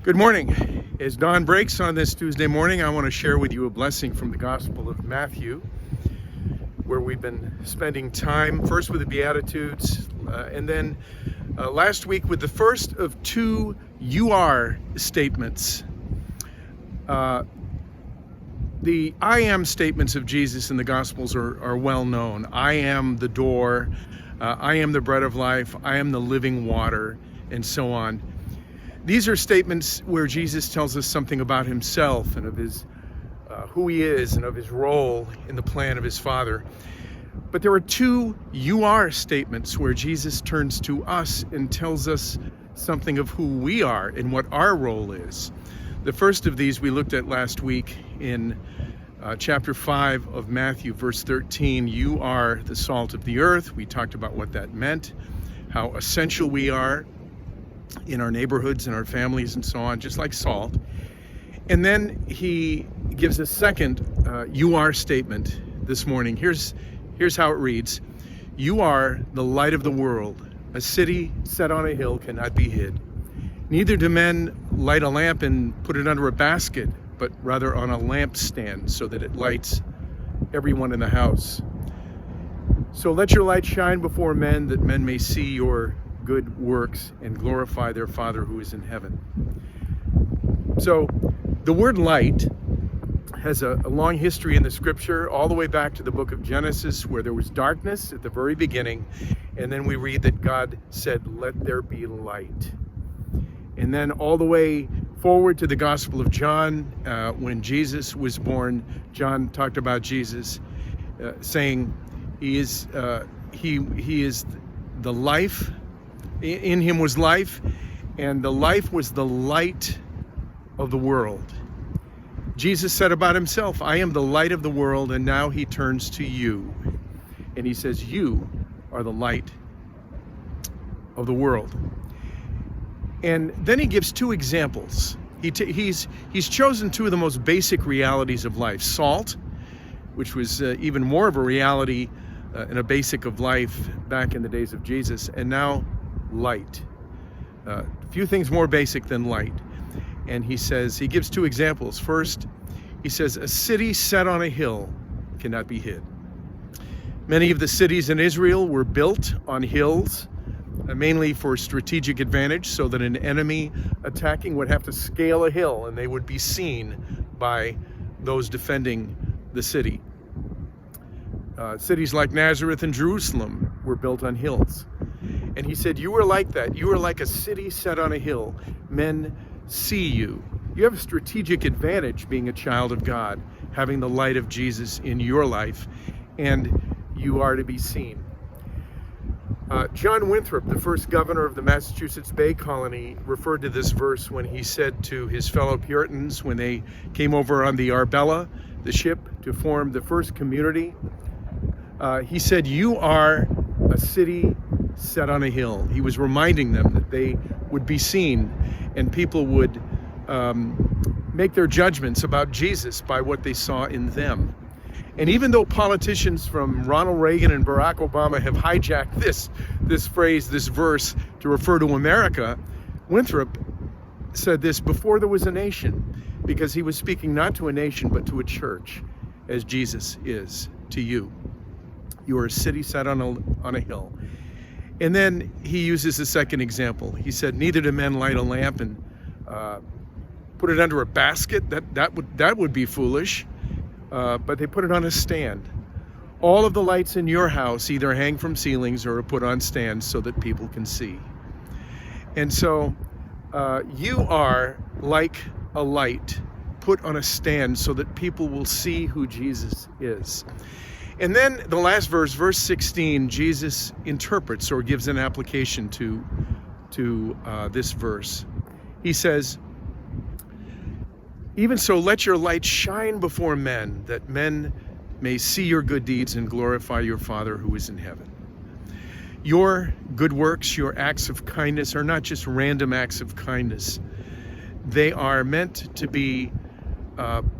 Good morning. As dawn breaks on this Tuesday morning, I want to share with you a blessing from the Gospel of Matthew, where we've been spending time first with the Beatitudes, and then last week with the first of two "you are" statements. The "I am" statements of Jesus in the Gospels are well known. I am the door, I am the bread of life, I am the living water, and so on. These are statements where Jesus tells us something about himself and of his who he is and of his role in the plan of his Father. But there are two "you are" statements where Jesus turns to us and tells us something of who we are and what our role is. The first of these we looked at last week in chapter 5 of Matthew, verse 13. You are the salt of the earth. We talked about what that meant, how essential we are in our neighborhoods and our families and so on, just like salt. And then he gives a second "you are" statement this morning. Here's how it reads. You are the light of the world. A city set on a hill cannot be hid. Neither do men light a lamp and put it under a basket, but rather on a lampstand, so that it lights everyone in the house. So let your light shine before men, that men may see your good works and glorify their Father who is in heaven. So the word light has a long history in the scripture, all the way back to the book of Genesis, where there was darkness at the very beginning, and then we read that God said, let there be light. And then all the way forward to the Gospel of John, when Jesus was born, John talked about Jesus saying he is the life. In him was life, and the life was the light of the world. Jesus said about himself, I am the light of the world, and now he turns to you. And he says, you are the light of the world. And then he gives two examples. He's chosen two of the most basic realities of life. Salt, which was even more of a reality and a basic of life back in the days of Jesus, and now light. A few things more basic than light. And he gives two examples. First, he says, a city set on a hill cannot be hid. Many of the cities in Israel were built on hills, mainly for strategic advantage, so that an enemy attacking would have to scale a hill and they would be seen by those defending the city. Cities like Nazareth and Jerusalem were built on hills. And he said, you are like that. You are like a city set on a hill. Men see you. You have a strategic advantage being a child of God, having the light of Jesus in your life, and you are to be seen. John Winthrop, the first governor of the Massachusetts Bay Colony, referred to this verse when he said to his fellow Puritans when they came over on the Arbella, the ship, to form the first community. He said, you are a city set on a hill. He was reminding them that they would be seen and people would make their judgments about Jesus by what they saw in them. And even though politicians from Ronald Reagan and Barack Obama have hijacked this phrase, this verse, to refer to America, Winthrop said this before there was a nation, because he was speaking not to a nation but to a church, as Jesus is to you. You are a city set on a hill. And then he uses a second example. He said, neither do men light a lamp and put it under a basket. That would be foolish. But they put it on a stand. All of the lights in your house either hang from ceilings or are put on stands so that people can see. And so you are like a light put on a stand so that people will see who Jesus is. And then the last verse, verse 16, Jesus interprets or gives an application to this verse. He says, even so, let your light shine before men, that men may see your good deeds and glorify your Father who is in heaven. Your good works, your acts of kindness are not just random acts of kindness. They are meant to be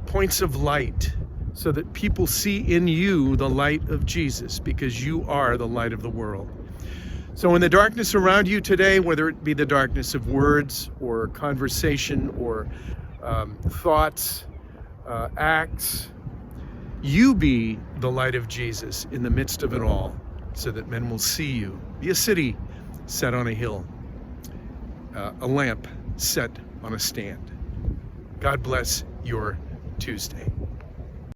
points of light, so that people see in you the light of Jesus, because you are the light of the world. So in the darkness around you today, whether it be the darkness of words or conversation or thoughts, acts, you be the light of Jesus in the midst of it all, so that men will see you. Be a city set on a hill, a lamp set on a stand. God bless your Tuesday.